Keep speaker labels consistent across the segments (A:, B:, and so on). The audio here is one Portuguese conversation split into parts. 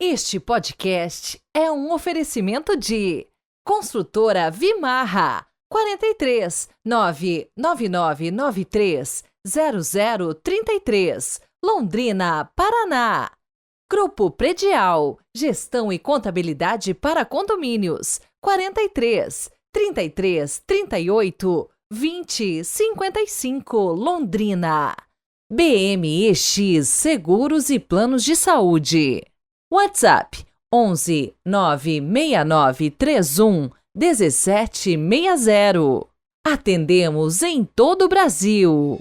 A: Este podcast é um oferecimento de Construtora Vimarra 43 99993 0033, Londrina, Paraná. Grupo Predial, Gestão e Contabilidade para Condomínios 43 33 38 20 55, Londrina. BMEX Seguros e Planos de Saúde. WhatsApp 11 96931 1760. Atendemos em todo o Brasil.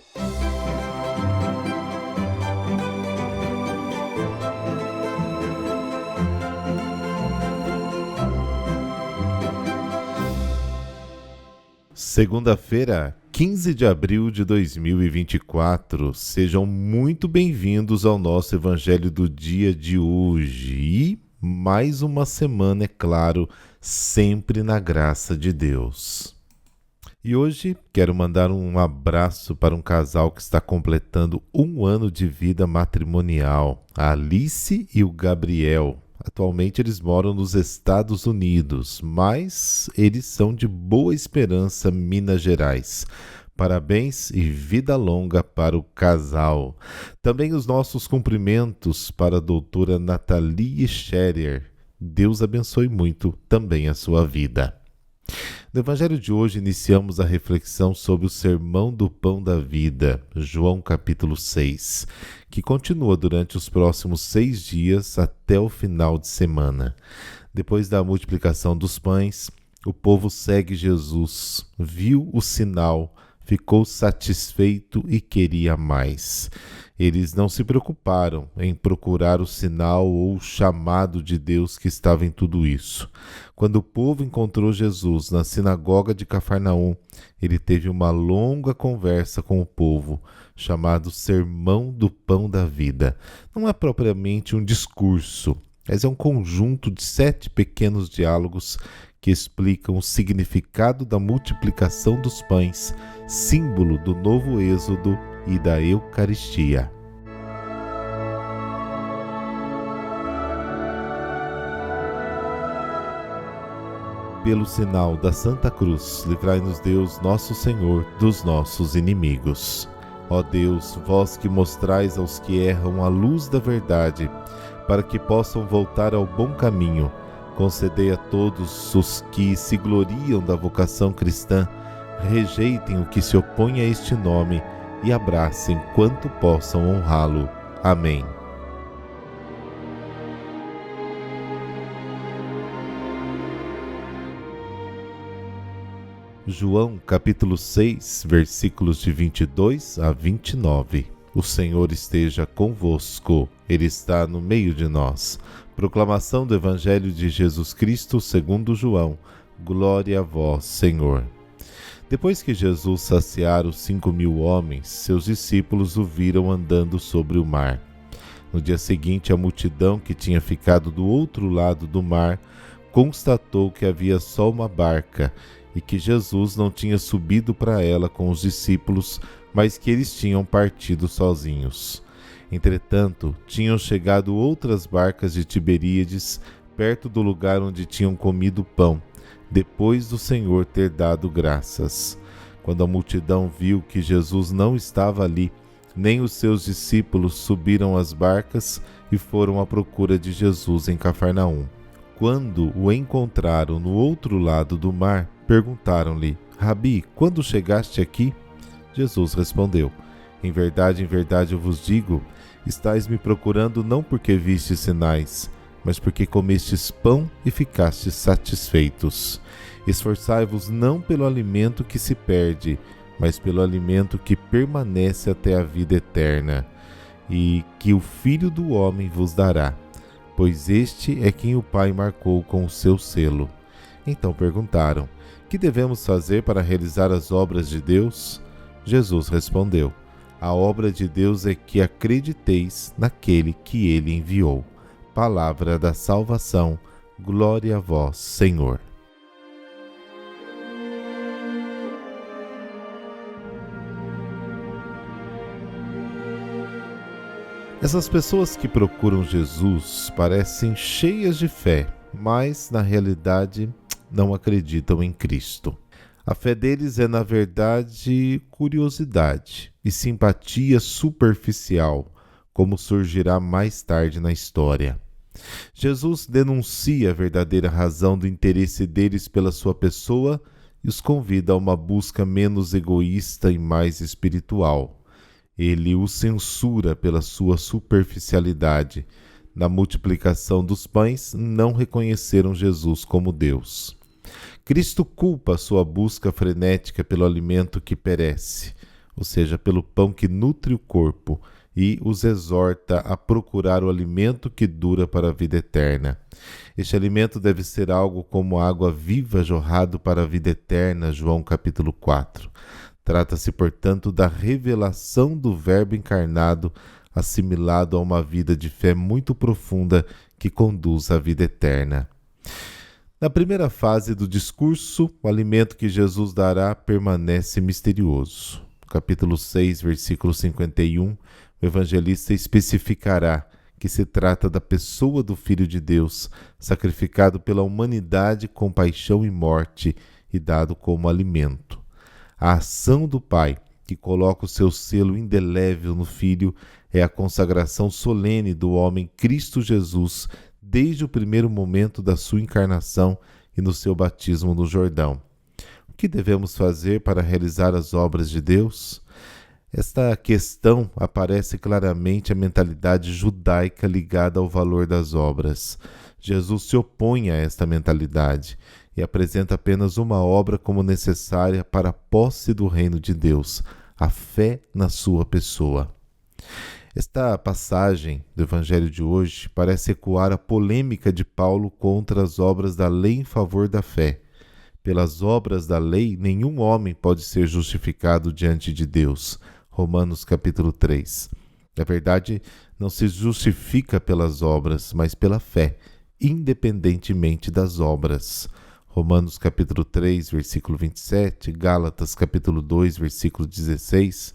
B: Segunda-feira, 15 de abril de 2024. Sejam muito bem-vindos ao nosso Evangelho do dia de hoje. E mais uma semana, é claro, sempre na graça de Deus. E hoje quero mandar um abraço para um casal que está completando 1 ano de vida matrimonial, a Alice e o Gabriel. Atualmente eles moram nos Estados Unidos, mas eles são de Boa Esperança, Minas Gerais. Parabéns e vida longa para o casal. Também os nossos cumprimentos para a doutora Nathalie Scherer. Deus abençoe muito também a sua vida. No Evangelho de hoje iniciamos a reflexão sobre o Sermão do Pão da Vida, João capítulo 6, que continua durante os próximos 6 dias até o final de semana. Depois da multiplicação dos pães, o povo segue Jesus, viu o sinal, ficou satisfeito e queria mais. Eles não se preocuparam em procurar o sinal ou o chamado de Deus que estava em tudo isso. Quando o povo encontrou Jesus na sinagoga de Cafarnaum, ele teve uma longa conversa com o povo, chamado Sermão do Pão da Vida. Não é propriamente um discurso, mas é um conjunto de 7 pequenos diálogos que explicam o significado da multiplicação dos pães, símbolo do novo êxodo e da Eucaristia. Pelo sinal da Santa Cruz, livrai-nos Deus, nosso Senhor, dos nossos inimigos. Ó Deus, vós que mostrais aos que erram a luz da verdade, para que possam voltar ao bom caminho, concedei a todos os que se gloriam da vocação cristã, rejeitem o que se opõe a este nome e abracem quanto possam honrá-lo. Amém. João capítulo 6, versículos de 22 a 29. O Senhor esteja convosco, Ele está no meio de nós. Proclamação do Evangelho de Jesus Cristo segundo João. Glória a vós, Senhor. Depois que Jesus saciara os 5.000 homens, seus discípulos o viram andando sobre o mar. No dia seguinte, a multidão que tinha ficado do outro lado do mar constatou que havia só uma barca e que Jesus não tinha subido para ela com os discípulos, mas que eles tinham partido sozinhos. Entretanto, tinham chegado outras barcas de Tiberíades, perto do lugar onde tinham comido pão, depois do Senhor ter dado graças. Quando a multidão viu que Jesus não estava ali, nem os seus discípulos, subiram às barcas e foram à procura de Jesus em Cafarnaum. Quando o encontraram no outro lado do mar, perguntaram-lhe: Rabi, quando chegaste aqui? Jesus respondeu: em verdade eu vos digo, estais me procurando não porque vistes sinais, mas porque comestes pão e ficastes satisfeitos. Esforçai-vos não pelo alimento que se perde, mas pelo alimento que permanece até a vida eterna, e que o Filho do Homem vos dará, pois este é quem o Pai marcou com o seu selo. Então perguntaram: que devemos fazer para realizar as obras de Deus? Jesus respondeu: a obra de Deus é que acrediteis naquele que ele enviou. Palavra da salvação, glória a vós, Senhor. Essas pessoas que procuram Jesus parecem cheias de fé, mas na realidade não acreditam em Cristo. A fé deles é, na verdade, curiosidade e simpatia superficial, como surgirá mais tarde na história. Jesus denuncia a verdadeira razão do interesse deles pela sua pessoa e os convida a uma busca menos egoísta e mais espiritual. Ele os censura pela sua superficialidade. Na multiplicação dos pães, não reconheceram Jesus como Deus. Cristo culpa a sua busca frenética pelo alimento que perece, ou seja, pelo pão que nutre o corpo, e os exorta a procurar o alimento que dura para a vida eterna. Este alimento deve ser algo como água viva jorrado para a vida eterna, João capítulo 4. Trata-se, portanto, da revelação do Verbo encarnado, assimilado a uma vida de fé muito profunda que conduz à vida eterna. Na primeira fase do discurso, o alimento que Jesus dará permanece misterioso. No capítulo 6, versículo 51, o evangelista especificará que se trata da pessoa do Filho de Deus, sacrificado pela humanidade com paixão e morte e dado como alimento. A ação do Pai, que coloca o seu selo indelével no Filho, é a consagração solene do homem Cristo Jesus desde o primeiro momento da sua encarnação e no seu batismo no Jordão. O que devemos fazer para realizar as obras de Deus? Esta questão aparece claramente a mentalidade judaica ligada ao valor das obras. Jesus se opõe a esta mentalidade e apresenta apenas uma obra como necessária para a posse do reino de Deus, a fé na sua pessoa. Esta passagem do Evangelho de hoje parece ecoar a polêmica de Paulo contra as obras da lei em favor da fé. Pelas obras da lei, nenhum homem pode ser justificado diante de Deus. Romanos capítulo 3. Na verdade, não se justifica pelas obras, mas pela fé, independentemente das obras. Romanos capítulo 3, versículo 27, Gálatas capítulo 2, versículo 16.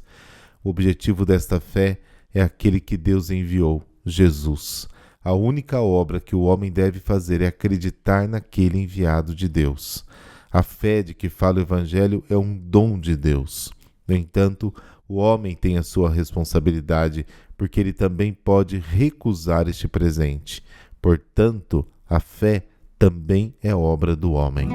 B: O objetivo desta fé é aquele que Deus enviou, Jesus. A única obra que o homem deve fazer é acreditar naquele enviado de Deus. A fé de que fala o Evangelho é um dom de Deus. No entanto, o homem tem a sua responsabilidade, porque ele também pode recusar este presente. Portanto, a fé também é obra do homem.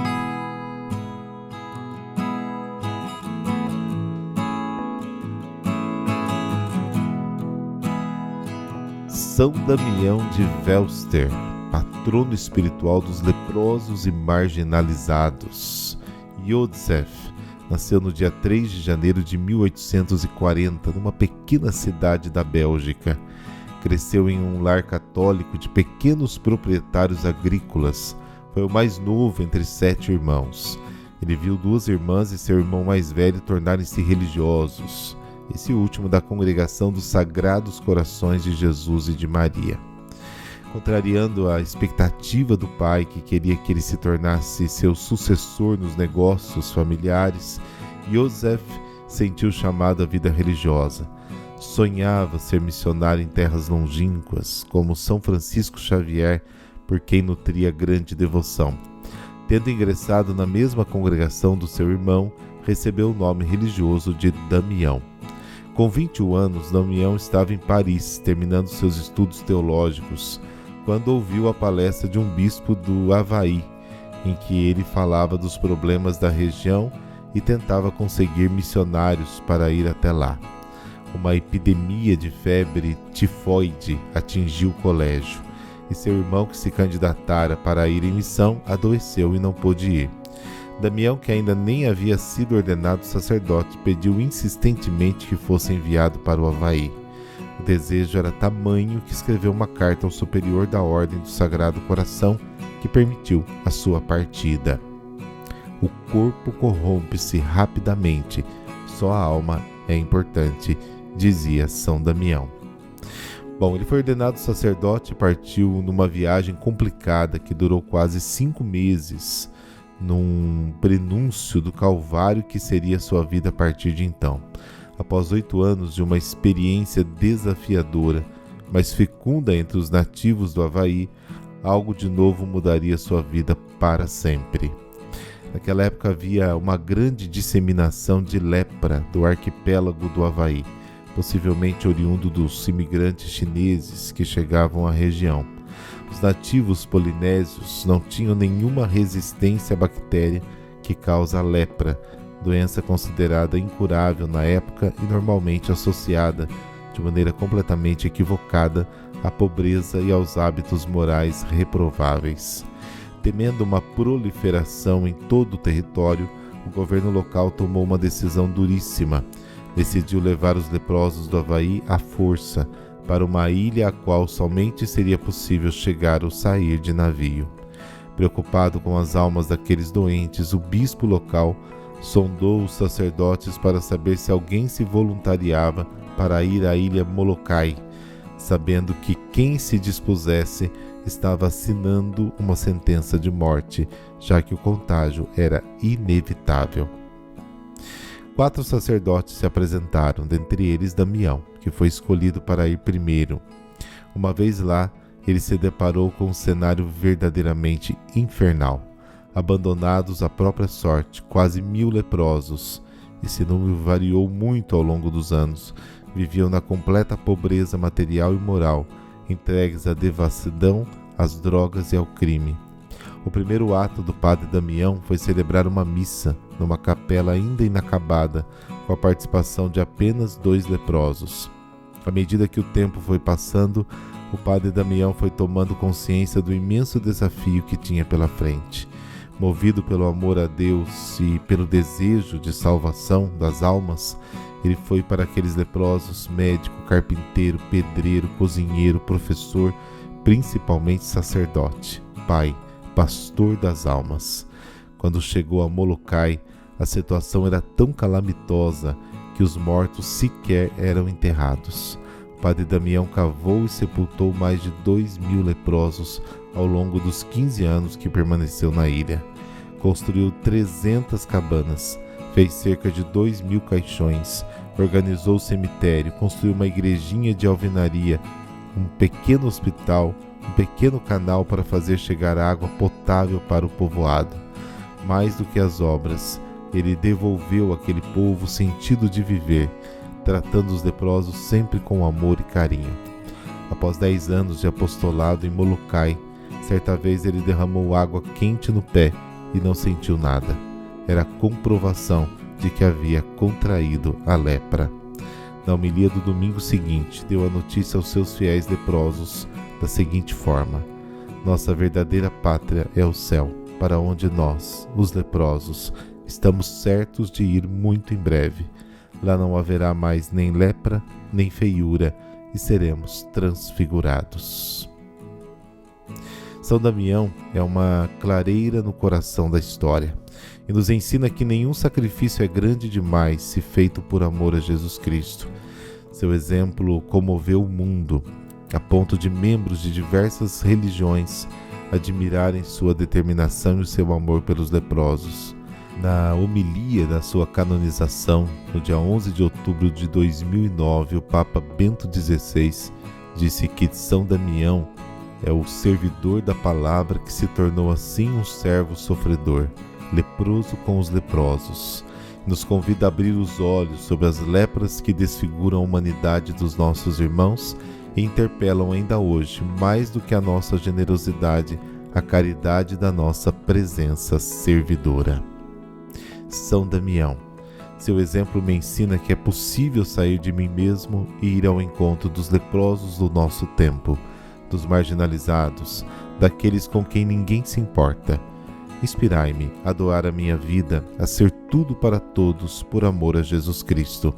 B: São Damião de Velster, patrono espiritual dos leprosos e marginalizados. Yosef nasceu no dia 3 de janeiro de 1840, numa pequena cidade da Bélgica. Cresceu em um lar católico de pequenos proprietários agrícolas. Foi o mais novo entre 7 irmãos. Ele viu 2 irmãs e seu irmão mais velho tornarem-se religiosos, esse último da congregação dos Sagrados Corações de Jesus e de Maria. Contrariando a expectativa do pai, que queria que ele se tornasse seu sucessor nos negócios familiares, Yosef sentiu chamado à vida religiosa. Sonhava ser missionário em terras longínquas, como São Francisco Xavier, por quem nutria grande devoção. Tendo ingressado na mesma congregação do seu irmão, recebeu o nome religioso de Damião. Com 21 anos, Damião estava em Paris, terminando seus estudos teológicos, quando ouviu a palestra de um bispo do Havaí, em que ele falava dos problemas da região e tentava conseguir missionários para ir até lá. Uma epidemia de febre tifoide atingiu o colégio, e seu irmão, que se candidatara para ir em missão, adoeceu e não pôde ir. Damião, que ainda nem havia sido ordenado sacerdote, pediu insistentemente que fosse enviado para o Havaí. O desejo era tamanho que escreveu uma carta ao superior da Ordem do Sagrado Coração, que permitiu a sua partida. O corpo corrompe-se rapidamente, só a alma é importante, dizia São Damião. Bom, ele foi ordenado sacerdote e partiu numa viagem complicada que durou quase 5 meses, num prenúncio do Calvário que seria sua vida a partir de então. Após 8 anos de uma experiência desafiadora, mas fecunda entre os nativos do Havaí, algo de novo mudaria sua vida para sempre. Naquela época havia uma grande disseminação de lepra do arquipélago do Havaí, possivelmente oriundo dos imigrantes chineses que chegavam à região. Os nativos polinésios não tinham nenhuma resistência à bactéria que causa a lepra, doença considerada incurável na época e normalmente associada, de maneira completamente equivocada, à pobreza e aos hábitos morais reprováveis. Temendo uma proliferação em todo o território, o governo local tomou uma decisão duríssima. Decidiu levar os leprosos do Havaí à força para uma ilha a qual somente seria possível chegar ou sair de navio. Preocupado com as almas daqueles doentes, o bispo local sondou os sacerdotes para saber se alguém se voluntariava para ir à ilha Molokai, sabendo que quem se dispusesse estava assinando uma sentença de morte, já que o contágio era inevitável. 4 sacerdotes se apresentaram, dentre eles Damião, que foi escolhido para ir primeiro. Uma vez lá, ele se deparou com um cenário verdadeiramente infernal. Abandonados à própria sorte, quase 1000 leprosos, esse número variou muito ao longo dos anos, viviam na completa pobreza material e moral, entregues à devassidão, às drogas e ao crime. O primeiro ato do padre Damião foi celebrar uma missa numa capela ainda inacabada, com a participação de apenas 2 leprosos. À medida que o tempo foi passando, o padre Damião foi tomando consciência do imenso desafio que tinha pela frente. Movido pelo amor a Deus e pelo desejo de salvação das almas, ele foi para aqueles leprosos médico, carpinteiro, pedreiro, cozinheiro, professor, principalmente sacerdote, pai, pastor das almas. Quando chegou a Molokai, a situação era tão calamitosa que os mortos sequer eram enterrados. O padre Damião cavou e sepultou mais de 2.000 leprosos ao longo dos 15 anos que permaneceu na ilha. Construiu 300 cabanas, fez cerca de 2.000 caixões, organizou o cemitério, construiu uma igrejinha de alvenaria, um pequeno hospital, um pequeno canal para fazer chegar água potável para o povoado. Mais do que as obras, ele devolveu àquele povo o sentido de viver, tratando os leprosos sempre com amor e carinho. Após 10 anos de apostolado em Molokai, certa vez ele derramou água quente no pé e não sentiu nada. Era a comprovação de que havia contraído a lepra. Na homilia do domingo seguinte, deu a notícia aos seus fiéis leprosos da seguinte forma: nossa verdadeira pátria é o céu, para onde nós, os leprosos, estamos certos de ir muito em breve. Lá não haverá mais nem lepra, nem feiura, e seremos transfigurados. São Damião é uma clareira no coração da história e nos ensina que nenhum sacrifício é grande demais se feito por amor a Jesus Cristo. Seu exemplo comoveu o mundo, a ponto de membros de diversas religiões admirarem sua determinação e seu amor pelos leprosos. Na homilia da sua canonização, no dia 11 de outubro de 2009, o Papa Bento XVI disse que São Damião é o servidor da palavra que se tornou assim um servo sofredor, leproso com os leprosos. Nos convida a abrir os olhos sobre as lepras que desfiguram a humanidade dos nossos irmãos e interpelam ainda hoje, mais do que a nossa generosidade, a caridade da nossa presença servidora. São Damião, seu exemplo me ensina que é possível sair de mim mesmo e ir ao encontro dos leprosos do nosso tempo, dos marginalizados, daqueles com quem ninguém se importa. Inspirai-me a doar a minha vida, a ser tudo para todos por amor a Jesus Cristo.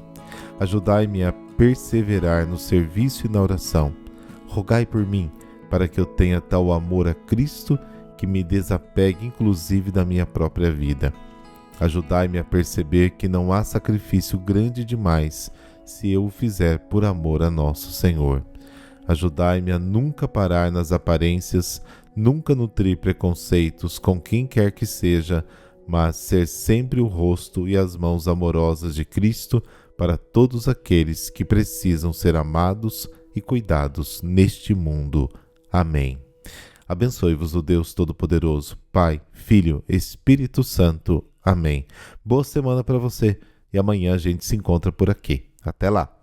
B: Ajudai-me a perseverar no serviço e na oração. Rogai por mim, para que eu tenha tal amor a Cristo que me desapegue inclusive da minha própria vida. Ajudai-me a perceber que não há sacrifício grande demais se eu o fizer por amor a nosso Senhor. Ajudai-me a nunca parar nas aparências, nunca nutrir preconceitos com quem quer que seja, mas ser sempre o rosto e as mãos amorosas de Cristo para todos aqueles que precisam ser amados e cuidados neste mundo. Amém. Abençoe-vos o Deus Todo-Poderoso, Pai, Filho, Espírito Santo. Amém. Boa semana para você e amanhã a gente se encontra por aqui. Até lá.